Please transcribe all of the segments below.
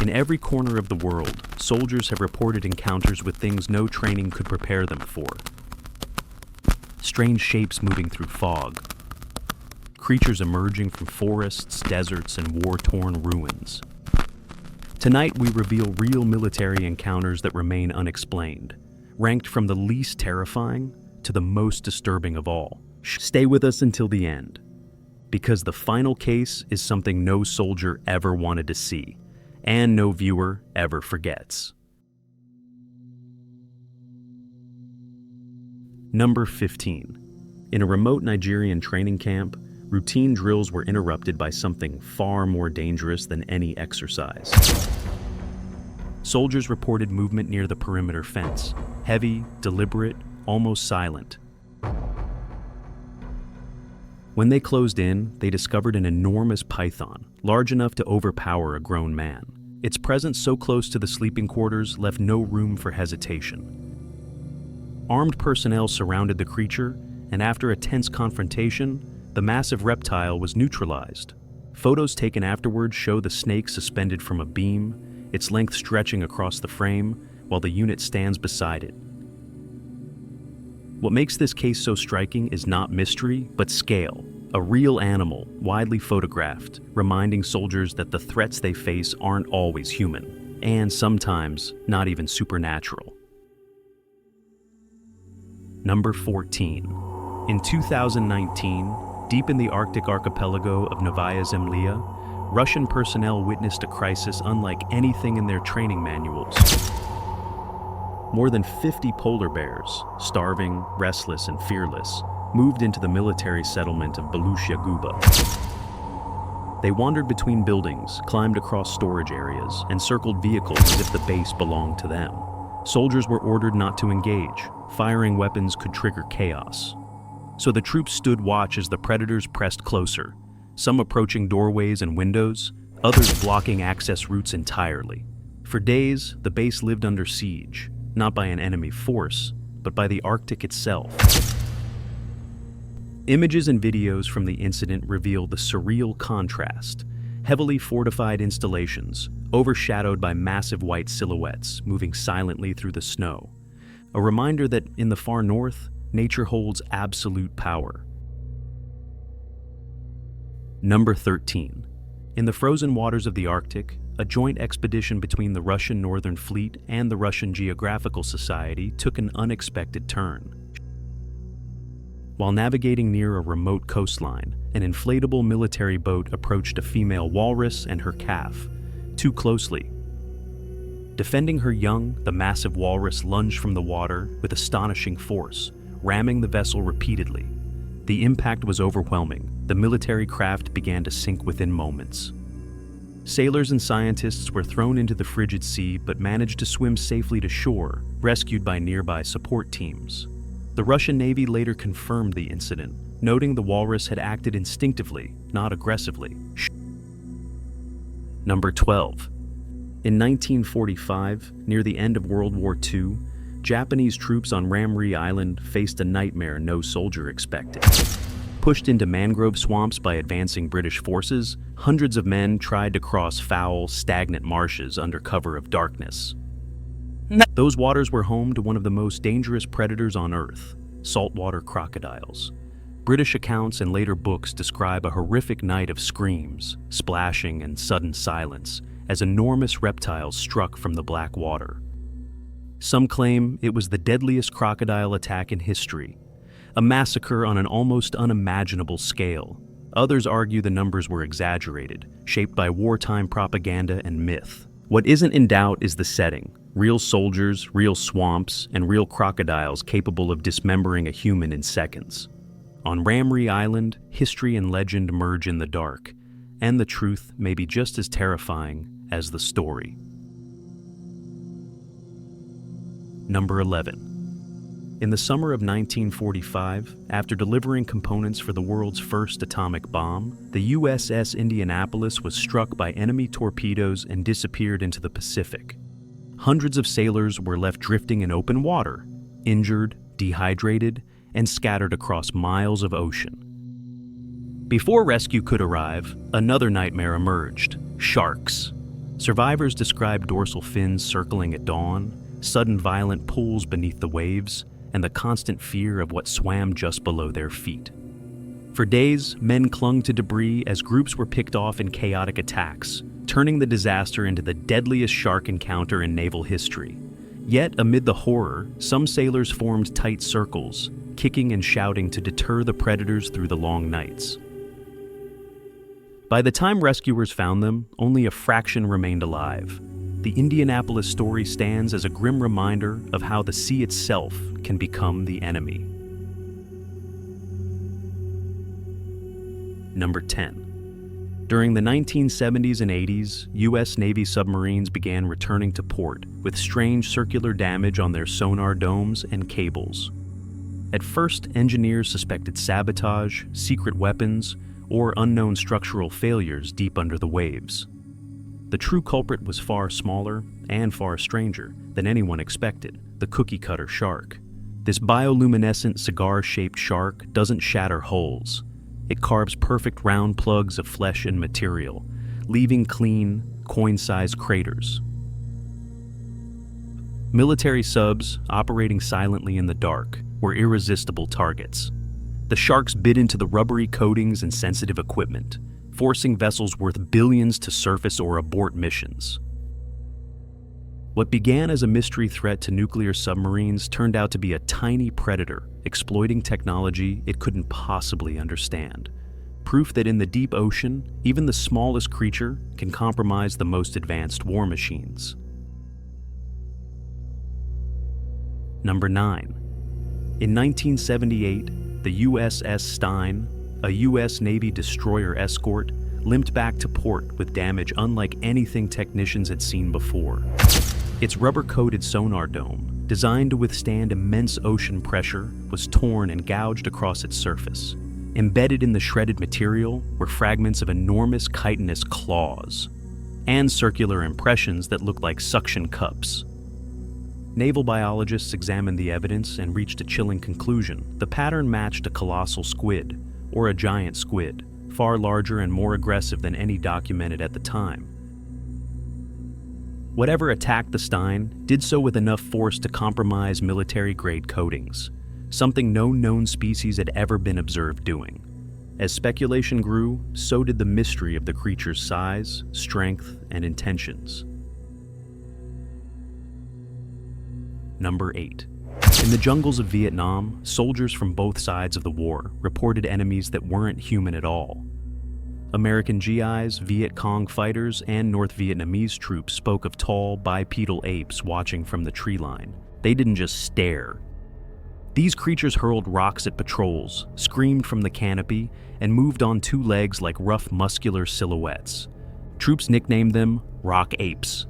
In every corner of the world, soldiers have reported encounters with things no training could prepare them for. Strange shapes moving through fog, creatures emerging from forests, deserts, and war-torn ruins. Tonight, we reveal real military encounters that remain unexplained, ranked from the least terrifying to the most disturbing of all. Stay with us until the end, because the final case is something no soldier ever wanted to see, and no viewer ever forgets. Number 15. In a remote Nigerian training camp, routine drills were interrupted by something far more dangerous than any exercise. Soldiers reported movement near the perimeter fence, heavy, deliberate, almost silent. When they closed in, they discovered an enormous python, large enough to overpower a grown man. Its presence so close to the sleeping quarters left no room for hesitation. Armed personnel surrounded the creature, and after a tense confrontation, the massive reptile was neutralized. Photos taken afterward show the snake suspended from a beam, its length stretching across the frame, while the unit stands beside it. What makes this case so striking is not mystery, but scale. A real animal, widely photographed, reminding soldiers that the threats they face aren't always human, and sometimes not even supernatural. Number 14. In 2019, deep in the Arctic archipelago of Novaya Zemlya, Russian personnel witnessed a crisis unlike anything in their training manuals. More than 50 polar bears, starving, restless, and fearless, moved into the military settlement of Belushya Guba. They wandered between buildings, climbed across storage areas, and circled vehicles as if the base belonged to them. Soldiers were ordered not to engage. Firing weapons could trigger chaos. So the troops stood watch as the predators pressed closer, some approaching doorways and windows, others blocking access routes entirely. For days, the base lived under siege, not by an enemy force, but by the Arctic itself. Images and videos from the incident reveal the surreal contrast: heavily fortified installations, overshadowed by massive white silhouettes moving silently through the snow. A reminder that in the far north, nature holds absolute power. Number 13. In the frozen waters of the Arctic, a joint expedition between the Russian Northern Fleet and the Russian Geographical Society took an unexpected turn. While navigating near a remote coastline, an inflatable military boat approached a female walrus and her calf, too closely. Defending her young, the massive walrus lunged from the water with astonishing force, ramming the vessel repeatedly. The impact was overwhelming. The military craft began to sink within moments. Sailors and scientists were thrown into the frigid sea but managed to swim safely to shore, rescued by nearby support teams. The Russian Navy later confirmed the incident, noting the walrus had acted instinctively, not aggressively. Number 12. In 1945, near the end of World War II, Japanese troops on Ramree Island faced a nightmare no soldier expected. Pushed into mangrove swamps by advancing British forces, hundreds of men tried to cross foul, stagnant marshes under cover of darkness. Those waters were home to one of the most dangerous predators on Earth, saltwater crocodiles. British accounts and later books describe a horrific night of screams, splashing, and sudden silence as enormous reptiles struck from the black water. Some claim it was the deadliest crocodile attack in history, a massacre on an almost unimaginable scale. Others argue the numbers were exaggerated, shaped by wartime propaganda and myth. What isn't in doubt is the setting: real soldiers, real swamps, and real crocodiles capable of dismembering a human in seconds. On Ramree Island, history and legend merge in the dark, and the truth may be just as terrifying as the story. Number 11. In the summer of 1945, after delivering components for the world's first atomic bomb, the USS Indianapolis was struck by enemy torpedoes and disappeared into the Pacific. Hundreds of sailors were left drifting in open water, injured, dehydrated, and scattered across miles of ocean. Before rescue could arrive, another nightmare emerged: sharks. Survivors described dorsal fins circling at dawn, sudden violent pulls beneath the waves, and the constant fear of what swam just below their feet. For days, men clung to debris as groups were picked off in chaotic attacks, turning the disaster into the deadliest shark encounter in naval history. Yet, amid the horror, some sailors formed tight circles, kicking and shouting to deter the predators through the long nights. By the time rescuers found them, only a fraction remained alive. The Indianapolis story stands as a grim reminder of how the sea itself can become the enemy. Number 10. During the 1970s and 80s, U.S. Navy submarines began returning to port with strange circular damage on their sonar domes and cables. At first, engineers suspected sabotage, secret weapons, or unknown structural failures deep under the waves. The true culprit was far smaller and far stranger than anyone expected: the cookie-cutter shark. This bioluminescent cigar-shaped shark doesn't shatter hulls. It carves perfect round plugs of flesh and material, leaving clean, coin-sized craters. Military subs, operating silently in the dark, were irresistible targets. The sharks bit into the rubbery coatings and sensitive equipment, forcing vessels worth billions to surface or abort missions. What began as a mystery threat to nuclear submarines turned out to be a tiny predator exploiting technology it couldn't possibly understand. Proof that in the deep ocean, even the smallest creature can compromise the most advanced war machines. Number 9. In 1978, the USS Stein, a U.S. Navy destroyer escort, limped back to port with damage unlike anything technicians had seen before. Its rubber-coated sonar dome, designed to withstand immense ocean pressure, was torn and gouged across its surface. Embedded in the shredded material were fragments of enormous chitinous claws, and circular impressions that looked like suction cups. Naval biologists examined the evidence and reached a chilling conclusion. The pattern matched a colossal squid, or a giant squid, far larger and more aggressive than any documented at the time. Whatever attacked the Stein did so with enough force to compromise military-grade coatings, something no known species had ever been observed doing. As speculation grew, so did the mystery of the creature's size, strength, and intentions. Number 8. In the jungles of Vietnam, soldiers from both sides of the war reported enemies that weren't human at all. American GIs, Viet Cong fighters, and North Vietnamese troops spoke of tall, bipedal apes watching from the tree line. They didn't just stare. These creatures hurled rocks at patrols, screamed from the canopy, and moved on two legs like rough, muscular silhouettes. Troops nicknamed them rock apes.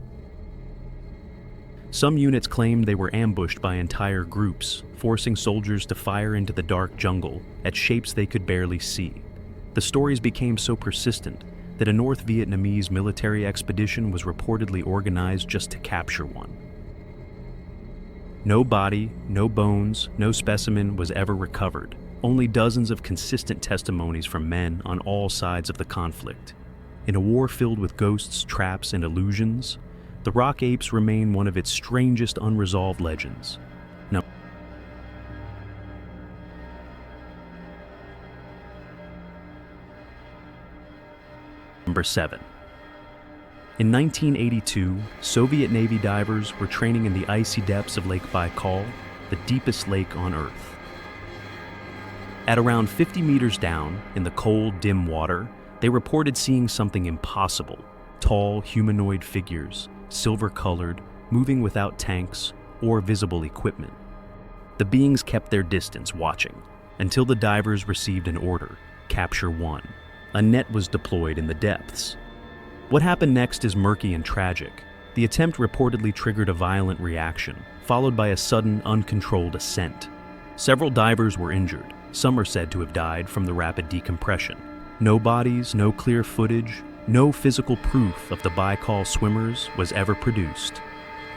Some units claimed they were ambushed by entire groups, forcing soldiers to fire into the dark jungle at shapes they could barely see. The stories became so persistent that a North Vietnamese military expedition was reportedly organized just to capture one. No body, no bones, no specimen was ever recovered, only dozens of consistent testimonies from men on all sides of the conflict. In a war filled with ghosts, traps, and illusions, the rock apes remain one of its strangest unresolved legends. Number 7. In 1982, Soviet Navy divers were training in the icy depths of Lake Baikal, the deepest lake on Earth. At around 50 meters down, in the cold, dim water, they reported seeing something impossible: tall, humanoid figures, silver-colored, moving without tanks or visible equipment. The beings kept their distance, watching, until the divers received an order: capture one. A net was deployed in the depths. What happened next is murky and tragic. The attempt reportedly triggered a violent reaction, followed by a sudden, uncontrolled ascent. Several divers were injured. Some are said to have died from the rapid decompression. No bodies, no clear footage, no physical proof of the Baikal swimmers was ever produced.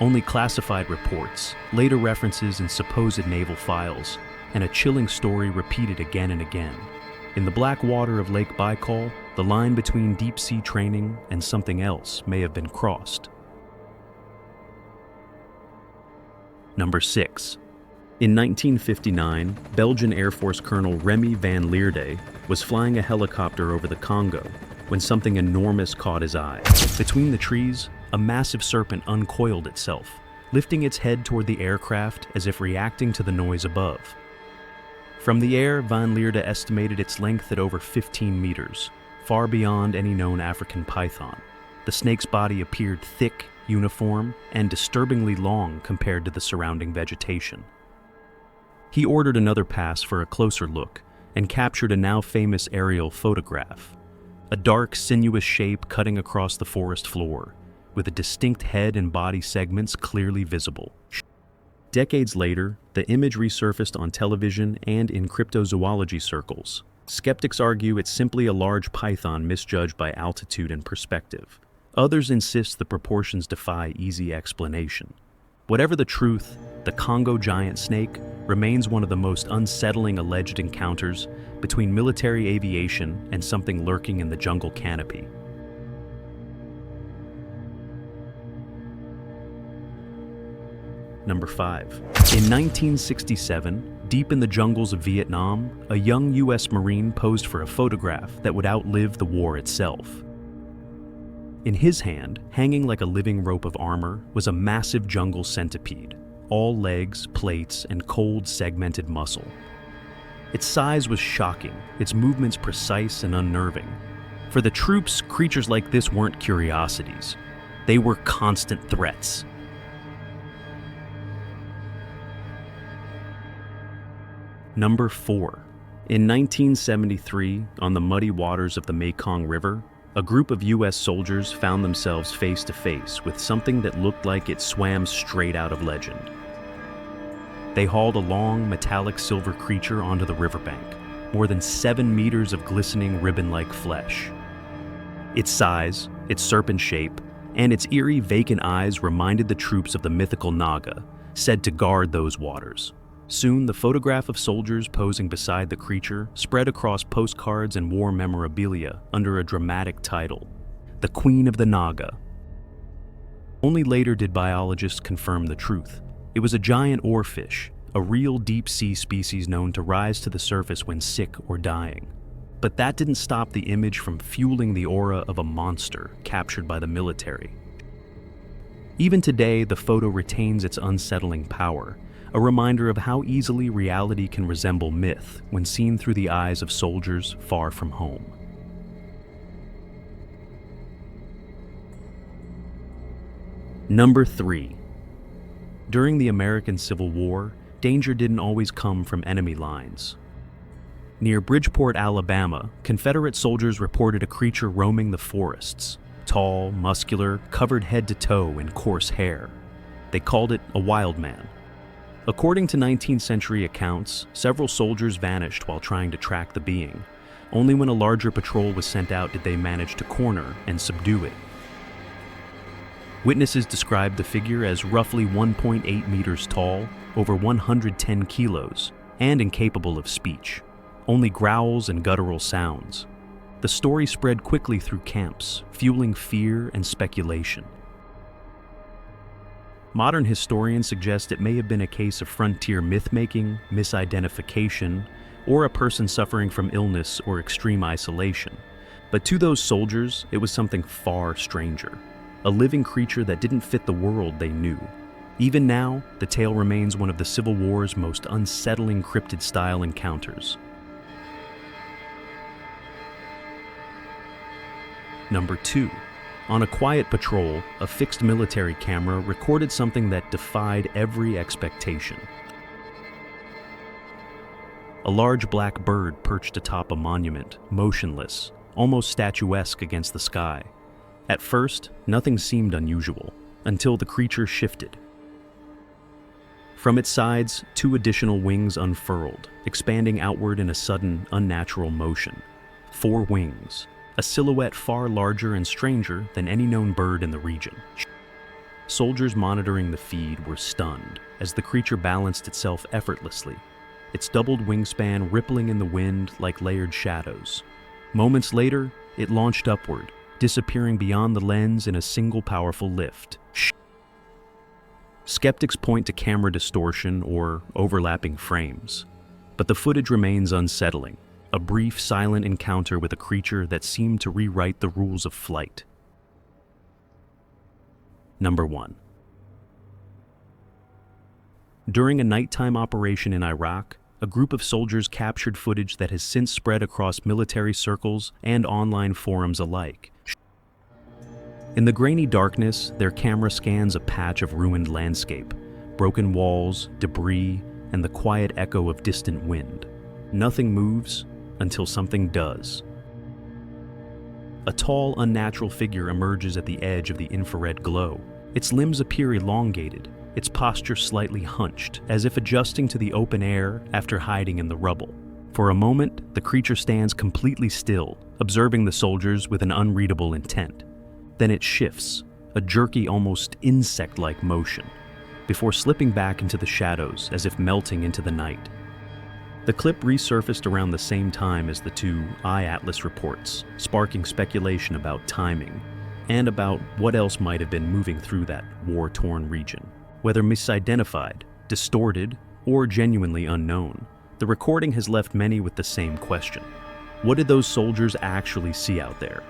Only classified reports, later references in supposed naval files, and a chilling story repeated again and again. In the black water of Lake Baikal, The line between deep-sea training and something else may have been crossed. Number 6. In 1959, Belgian Air Force Colonel Remy van Lierde was flying a helicopter over the Congo when something enormous caught his eye. Between the trees, a massive serpent uncoiled itself, lifting its head toward the aircraft as if reacting to the noise above. From the air, van Lierde estimated its length at over 15 meters, far beyond any known African python. The snake's body appeared thick, uniform, and disturbingly long compared to the surrounding vegetation. He ordered another pass for a closer look and captured a now famous aerial photograph. A dark, sinuous shape cutting across the forest floor, with a distinct head and body segments clearly visible. Decades later, the image resurfaced on television and in cryptozoology circles. Skeptics argue it's simply a large python misjudged by altitude and perspective. Others insist the proportions defy easy explanation. Whatever the truth, the Congo giant snake remains one of the most unsettling alleged encounters between military aviation and something lurking in the jungle canopy. Number 5. In 1967, deep in the jungles of Vietnam, a young U.S. Marine posed for a photograph that would outlive the war itself. In his hand, hanging like a living rope of armor, was a massive jungle centipede, all legs, plates, and cold, segmented muscle. Its size was shocking, its movements precise and unnerving. For the troops, creatures like this weren't curiosities. They were constant threats. Number 4. In 1973, on the muddy waters of the Mekong River, a group of U.S. soldiers found themselves face to face with something that looked like it swam straight out of legend. They hauled a long, metallic silver creature onto the riverbank, more than 7 meters of glistening ribbon-like flesh. Its size, its serpent shape, and its eerie, vacant eyes reminded the troops of the mythical Naga, said to guard those waters. Soon, the photograph of soldiers posing beside the creature spread across postcards and war memorabilia under a dramatic title, The Queen of the Naga. Only later did biologists confirm the truth. It was a giant oarfish, a real deep-sea species known to rise to the surface when sick or dying. But that didn't stop the image from fueling the aura of a monster captured by the military. Even today, the photo retains its unsettling power, a reminder of how easily reality can resemble myth when seen through the eyes of soldiers far from home. Number 3. During the American Civil War, danger didn't always come from enemy lines. Near Bridgeport, Alabama, Confederate soldiers reported a creature roaming the forests, tall, muscular, covered head to toe in coarse hair. They called it a wild man. According to 19th century accounts, several soldiers vanished while trying to track the being. Only when a larger patrol was sent out did they manage to corner and subdue it. Witnesses described the figure as roughly 1.8 meters tall, over 110 kilos, and incapable of speech. Only growls and guttural sounds. The story spread quickly through camps, fueling fear and speculation. Modern historians suggest it may have been a case of frontier myth-making, misidentification, or a person suffering from illness or extreme isolation. But to those soldiers, it was something far stranger. A living creature that didn't fit the world they knew. Even now, the tale remains one of the Civil War's most unsettling cryptid-style encounters. Number 2. On a quiet patrol, a fixed military camera recorded something that defied every expectation. A large black bird perched atop a monument, motionless, almost statuesque against the sky. At first, nothing seemed unusual, until the creature shifted. From its sides, 2 additional wings unfurled, expanding outward in a sudden, unnatural motion. 4 wings, a silhouette far larger and stranger than any known bird in the region. Soldiers monitoring the feed were stunned as the creature balanced itself effortlessly, its doubled wingspan rippling in the wind like layered shadows. Moments later, it launched upward, disappearing beyond the lens in a single powerful lift. Skeptics point to camera distortion or overlapping frames, but the footage remains unsettling, a brief, silent encounter with a creature that seemed to rewrite the rules of flight. Number 1. During a nighttime operation in Iraq, a group of soldiers captured footage that has since spread across military circles and online forums alike. In the grainy darkness, their camera scans a patch of ruined landscape, broken walls, debris, and the quiet echo of distant wind. Nothing moves until something does. A tall, unnatural figure emerges at the edge of the infrared glow. Its limbs appear elongated, its posture slightly hunched, as if adjusting to the open air after hiding in the rubble. For a moment, the creature stands completely still, observing the soldiers with an unreadable intent. Then it shifts, a jerky, almost insect-like motion, before slipping back into the shadows as if melting into the night. The clip resurfaced around the same time as the two iAtlas reports, sparking speculation about timing and about what else might have been moving through that war-torn region. Whether misidentified, distorted, or genuinely unknown, the recording has left many with the same question. What did those soldiers actually see out there?